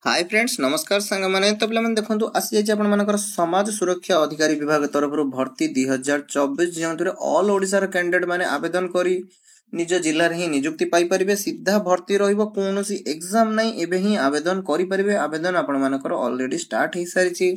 hi friends नमस्कार सांग माने तो पिला माने देखंतु आसी जाय आपण मानकर समाज सुरक्षा अधिकारी विभाग तरफ भर्ती 2024 जेंतरे ऑल ओडिसा र कैंडिडेट माने आवेदन करी निज जिल्ला रे ही नियुक्ति पाई परिबे सीधा भर्ती रहिबो कोनोसी एग्जाम नै एबे ही आवेदन करि परिबे आवेदन आपण मानकर ऑलरेडी स्टार्ट हे सारिछि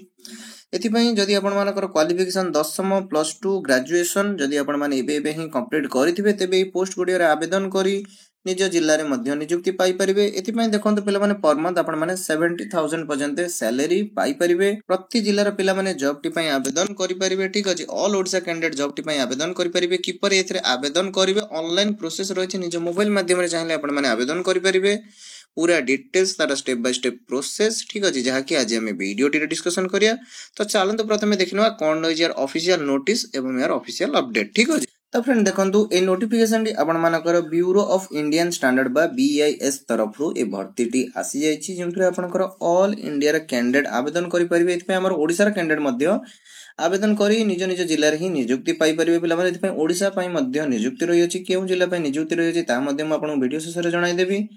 एथिपई जदि आपण मानकर क्वालिफिकेशन 10th प्लस 2 ग्रेजुएशन जदि आपण माने एबे ही कंप्लीट करिथिबे तेबे ई पोस्ट गुडी रे आवेदन करी निज जिल्ला रे मध्य नियुक्ति पाई परिबे एथिपई देखंतु पिला माने पर मंथ आपण माने 70,000 पर्यंत सैलरी पाई परिबे प्रति जिल्ला रे पिला माने जॉब टी पई आवेदन करि परिबे ठीक अछि all Odisha candidate job T पई आवेदन करि परिबे किपर एथरे आवेदन करिवे ऑनलाइन प्रोसेस रहिछि निज मोबाइल माध्यम रे चाहिले आपण माने आवेदन करि परिबे पूरा डिटेल्स तार स्टेप बाय स्टेप प्रोसेस ठीक अछि जहा कि आज हम वीडियो टी डिस्कशन करिया तो चलंतु प्रथमे देखिनवा कोन रहि यार ऑफिशियल नोटिस एवं यार ऑफिशियल अपडेट ठीक अछि तो फ्रेंड देखंतु ए नोटिफिकेशन टी आपण मानकर ब्यूरो ऑफ इंडियन स्टैंडर्ड बा बीआईएस तरफ रु ए भर्ती टी आसी जायछि जेंतरे आपनकर ऑल इंडिया रे कैंडिडेट आवेदन करि परिबे एथि हमर ओडिसा रे कैंडिडेट मध्य आवेदन करी निज निज जिल्ला रे ही नियुक्ति पाई परिबे पिला माने एथि ओडिसा पई मध्य नियुक्ति रहि अछि केउ जिल्ला पई नियुक्ति रहि अछि ता मध्य म आपन वीडियो शेष रे जणाई देबी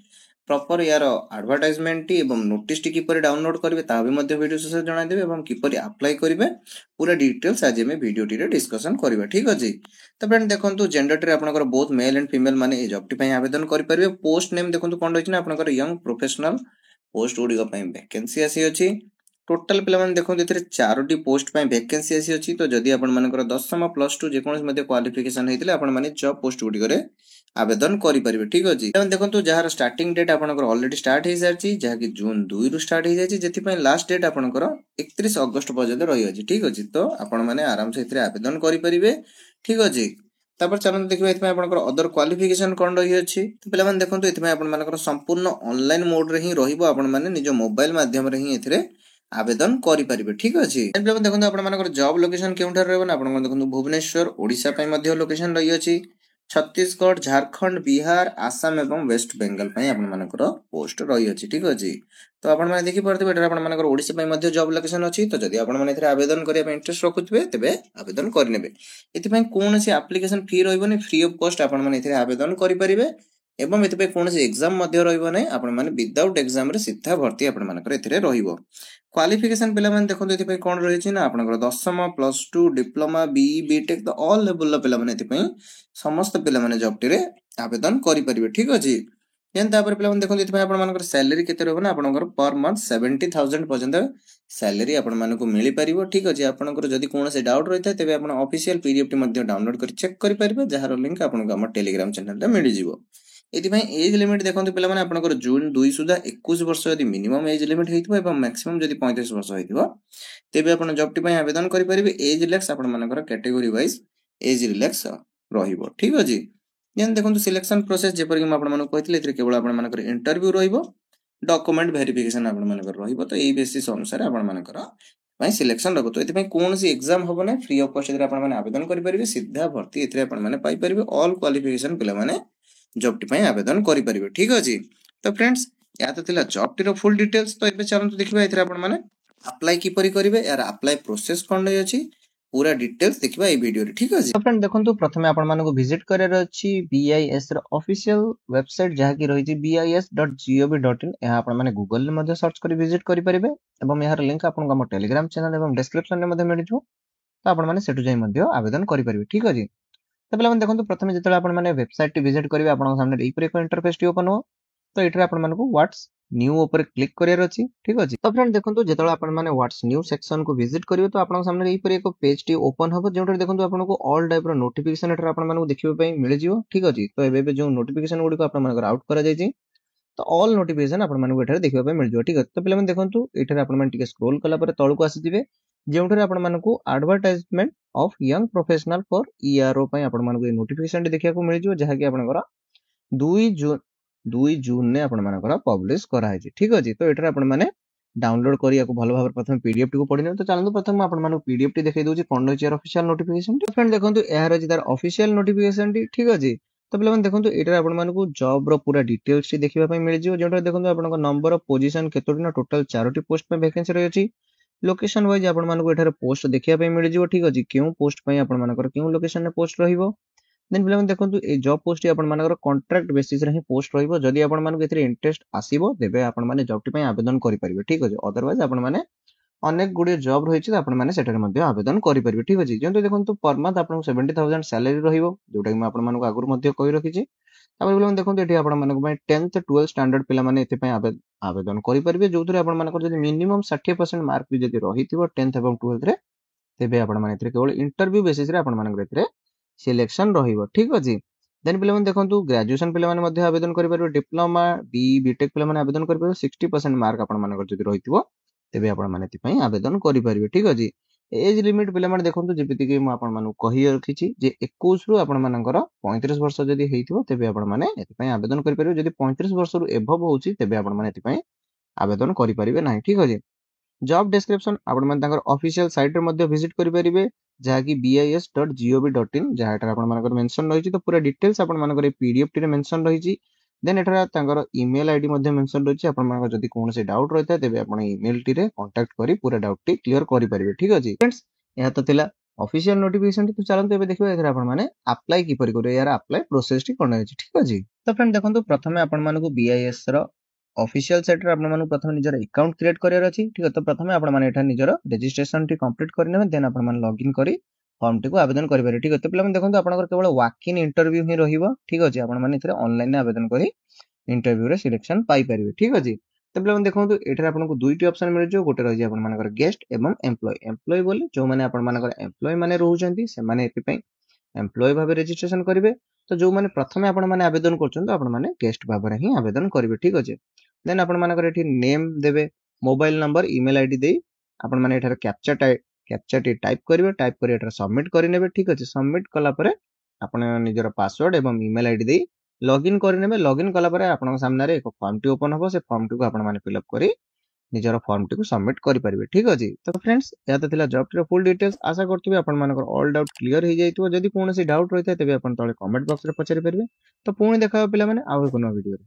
प्रॉपर यार एडवर्टाइजमेंट टी एवं नोटिस टी किपर डाउनलोड करिवे ता भी मध्य वीडियो शेष रे जणाई देबे एवं किपर अप्लाई करिवे पूरा डिटेल्स आज हम वीडियो टी रे डिस्कशन करिवे ठीक अछि तो फ्रेंड देखंतु जेंडर टी आपनकर बोथ मेल एंड फीमेल माने ए जॉब टी पई आवेदन करि परिबे पोस्ट नेम देखंतु कोन रहिछि ना आपनकर यंग प्रोफेशनल पोस्ट गुडी पई वैकेंसी आसी अछि टोटल पिला माने देखंतु एथरे चारोटी पोस्ट पई वैकेंसी आसी अछि तो जदि आपण मानकर 10th प्लस 2 जे कोनस मध्ये क्वालिफिकेशन हेतिले आपण माने जॉब पोस्ट गुडी करे आवेदन करि परिबे ठीक अछि एवं देखंतु जहार स्टार्टिंग डेट आपनकर ऑलरेडी स्टार्ट हे जायछि जहा कि जून 2 रु स्टार्ट हे जायछि जेति पई लास्ट डेट आपनकर 31 अगस्त पर्यंत रहि अछि ठीक अछि तो आपण माने आराम से एथरे आवेदन करि परिबे ठीक अछि तापर चलन देखिबा एथि आपनकर अदर क्वालिफिकेशन कोन रहि अछि तो पिला माने देखंतु एथि आपण मानकर संपूर्ण ऑनलाइन मोड रे ही रहिबो आपण माने निज मोबाइल माध्यम रे ही एथरे आवेदन करि परिबे ठीक अछि एबे देखंतु आपण मानकर जॉब लोकेशन केउठा रहबो ना आपण देखंतु भुवनेश्वर ओडिसा पई मध्य लोकेशन रहि अछि छत्तीसगढ़ झारखंड बिहार आसाम एवं वेस्ट बंगाल पई आपण मानकर पोस्ट रहि अछि ठीक अछि तो आपण माने देखि परते बेटर आपण मानकर ओडिसा पई मध्य जॉब लोकेशन अछि तो जदि आपण माने एथरे आवेदन करिया पई इंटरेस्ट रखुथबे तबे आवेदन करनेबे एथि पई कोनोसी एप्लीकेशन फी रहइबोनी फ्री ऑफ कॉस्ट आपण माने एथरे आवेदन करि परिबे एवं एथि पई कोनोसी एग्जाम मध्य रहइबो नै आपण माने विदाउट एग्जाम रे सीधा भर्ती आपण मानकर एथरे रहिबो क्वालिफिकेशन पिला माने देखंतु एथि पई कोन रहिछि ना आपनकर 10th plus 2 diploma BE BTech the all level लो पिला माने एथि पई समस्त पिला माने जॉब टी रे आवेदन करि परिबे ठीक अछि जेन तापर पिला माने देखंतु एथि पई आपण मानकर सैलरी केते रहबो ना आपनकर पर मंथ 70,000 पर्यंत सैलरी आपण मानको मिलि परिबो ठीक अछि आपनकर जदि कोनोसी डाउट रहिता तेबे आपण ऑफिशियल पीडीएफ टी मध्ये डाउनलोड करि चेक करि परिबे जहार लिंक आपनको हमर टेलीग्राम चैनल रे मिलि जिवो एथि पई एज लिमिट देखंतु पिला माने आपनकर जून 2 सुदा 21 वर्ष यदि मिनिमम एज लिमिट हेतिबो एवं मैक्सिमम यदि 35 वर्ष हेतिबो तेबे आपण जॉब टी पई आवेदन करि परिबे एज रिलैक्स आपण मानकर कैटेगरी वाइज एज रिलैक्स रहिबो ठीक अछि जेन देखंतु सिलेक्शन प्रोसेस जेपर कि म आपण मानको कहितले एथरे केवल आपण मानकर इंटरव्यू रहिबो डॉक्यूमेंट वेरिफिकेशन आपण मानकर रहिबो तो एई बेसिस अनुसार आपण मानकर पई सिलेक्शन रखो तो एथि पई कोनसी एग्जाम होबो नै फ्री ऑफ कॉस्ट एथरे आपण माने आवेदन करि परिबे सीधा भर्ती एथरे आपण माने पाई परिबे ऑल क्वालिफिकेशन पिला माने जॉब टी पई आवेदन करि परिबे ठीक अछि तो फ्रेंड्स या तो थिला जॉब टी रो फुल डिटेल्स तो एबे चलंतु देखिबा एथरे आपण माने अप्लाई किपरि करिवे यार अप्लाई प्रोसेस कोन रहि अछि पूरा डिटेल्स देखिबा ए वीडियो रे ठीक अछि तो फ्रेंड देखंतु प्रथमे आपण मानको विजिट करर अछि बीआईएस र ऑफिशियल वेबसाइट जहा कि रहि छि bis.gov.in यहा आपण माने गूगल ले मध्ये सर्च करि विजिट करि परिबे एवं यार लिंक आपण हमर टेलीग्राम चैनल एवं डिस्क्रिप्शन रे मध्ये मिलि जो तो आपण माने सेटु जाई मध्ये आवेदन करि परिबे ठीक अछि तो पहले देखंतु प्रथमे जेतले आपण माने वेबसाइट टी विजिट करिवे आपण सामने एई परे इंटरफेस टी ओपन हो तो एठरे आपण मानको व्हाट्स न्यू ऊपर क्लिक करियर अछि ठीक अछि तो फ्रेंड देखंतु जेतले आपण माने व्हाट्स न्यू सेक्शन को विजिट करिवे तो आपण सामने एई परे एक पेज टी ओपन हो जेउठरे देखंतु आपनको ऑल टाइप रो नोटिफिकेशन एठरे आपण मानको देखिबे पई मिलि जिवो ठीक अछि तो एबे जो नोटिफिकेशन गुडी को आपण मानकर आउट करा जाय छि तो ऑल नोटिफिकेशन आपण मानको एठरे देखिबे पई मिलि जिवो ठीक अछि तो पिला माने देखंतु एठरे आपण माने टिके स्क्रॉल कला परे तळको आसी जिवे जेउठरे आपण मानको advertisement of young professional for ERO पई आपण मानको ए नोटिफिकेशन टी देखिया को मिलि जिवो जहा कि आपनकर 2 जून ने आपण मानकर पब्लिश करा है ठीक अछि तो एठरे आपण माने डाउनलोड करिया को भलो भाबर प्रथम पीडीएफ टी को पढिनो तो चलंतु प्रथम आपण मानको पीडीएफ टी देखाइ दोछि कोन रहि ऑफिशियल नोटिफिकेशन टी फ्रेंड देखंतु एहा रहि तार ऑफिशियल नोटिफिकेशन टी ठीक अछि तो पिला माने देखंतु एठरे आपण मानको जॉब रो पूरा डिटेल्स टी देखिबा पई मिलि जिवो जेठरे देखंतु आपनको नंबर ऑफ पोजीशन केतोटी ना टोटल 4टी पोस्ट पे वैकेंसी रहि अछि लोकेशन वाइज आपण मानको एठरे पोस्ट देखिबा पई मिलि जिवो ठीक अछि केउ पोस्ट पई आपण मानकर केउ लोकेशन ने पोस्ट रहिबो देन पे देखो ये जॉब पोस्ट आपंकर कॉन्ट्रैक्ट बेसिस रे ही पोस्ट रहिबो जदि आपण मानको एथिरे इंटरेस्ट आसीबो तेबे आपण माने जॉब टी पय आवेदन करि परिबे ठीक अछि अदरवाइज आपण माने अनेक गुड़िए जॉब रही है आपने सेठारे मध्य आवेदन करेंगे ठीक अच्छे जो देखो पर मंथ आपको 70,000 सैलरी रोटा कि आपको आगुरी कही रखी देखो ये आप 10th 12th स्टैंडर्ड पे आवेदन करेंगे जो थे मिनिमम 60% मार्क भी जब रही 10th और 12th तेज आप केवल इंटरव्यू बेसिस सिलेक्शन ठीक अच्छे देन पे देखो ग्रेजुएशन पे आवेदन करेंगे डिप्लोमा बी बीटेक पे आवेदन करेंगे 60% मार्क आप रही तेबे आपण माने एथि आवेदन करि परिबे ठीक अछि एज लिमिट पिला माने देखंतु जेपिति कि म आपण मानु कहि रखिछि जे 21 रु आपण मानकर 35 वर्ष जदि हेइथिबो तेबे आपण माने एथि आवेदन करि परिबे जदि 35 वर्ष रु एभव होउछि तेबे आपण माने एथि आवेदन करि परिबे नाही ठीक अछि जॉब डिस्क्रिप्शन आपण माने तांकर ऑफिशियल साइट रे मध्ये विजिट करि परिबे जहा कि bis.gov.in जहा एटा आपण मानकर मेंशन रहिछि तो पूरा डिटेल्स आपण मानकर पीडीएफ टी रे मेंशन रहिछि देन एठार तांकर ईमेल आईडी मध्ये मेंशन रहिछि आपण मानकर जदि कोनसे डाउट रहता तेबे आपण ईमेल टी रे कांटेक्ट करी पूरा डाउट टी क्लियर करि परिबे ठीक अछि फ्रेंड्स या तो थिला ऑफिशियल नोटिफिकेशन तो चलंतु एबे देखिबा एथरा आपण माने अप्लाई की परि करियो यार अप्लाई प्रोसेस टी कोन अछि ठीक अछि तो फ्रेंड देखंतु प्रथमे आपण मानको बीआईएस रो ऑफिशियल साइट रे आपण मानको प्रथमे निजर अकाउंट क्रिएट करियर अछि ठीक है तो प्रथमे आपण माने एठा निजर रजिस्ट्रेशन टी कंप्लीट करनेबे देन आपण माने लॉगिन करी फॉर्म टी को आवेदन करि पारे ठीक है तो पिला देखंतु आपनकर केवल वॉक इन इंटरव्यू ही रहिबो ठीक अछि आपण माने इथरे ऑनलाइन आवेदन करी इंटरव्यू रे सिलेक्शन पाई परिबे ठीक अछि तो पिला देखंतु एठरे आपनको दुईटी ऑप्शन मिल जो गोटे रहि आपण मानकर गेस्ट एवं एम्प्लॉय बोले जो माने आपण मानकर एम्प्लॉय माने रहउचंती से माने एति पई एम्प्लॉय भाबे रजिस्ट्रेशन करिवे तो जो माने प्रथमे आपण माने आवेदन करछन आपण माने गेस्ट भाबे ही आवेदन करिवे ठीक अछि देन आपण मानकर एठी नेम देबे मोबाइल नंबर ईमेल आईडी देई आपण माने एठार कैप्चा टी टाइप करिवे टाइप करी एठार सबमिट करि नेबे ठीक अछि सबमिट कला परे आपण निजर पासवर्ड एवं ईमेल आईडी देई लॉगिन करि नेबे लॉगिन कला परे आपण सामने रे एक फॉर्म टी ओपन हो से फॉर्म टी को आपण माने फिल अप करी निजर फॉर्म टी को सबमिट करि परिबे ठीक अछि तो फ्रेंड्स या तो थिला जॉब टी फुल डिटेल्स आशा करथिबे आपण मानकर ऑल डाउट क्लियर हो जाइतो जदि कोनोसी डाउट रहिता तेबे आपण तळे कमेंट बॉक्स रे पचारि परिबे तो पुणी देखा पिला माने आउ एक नो वीडियो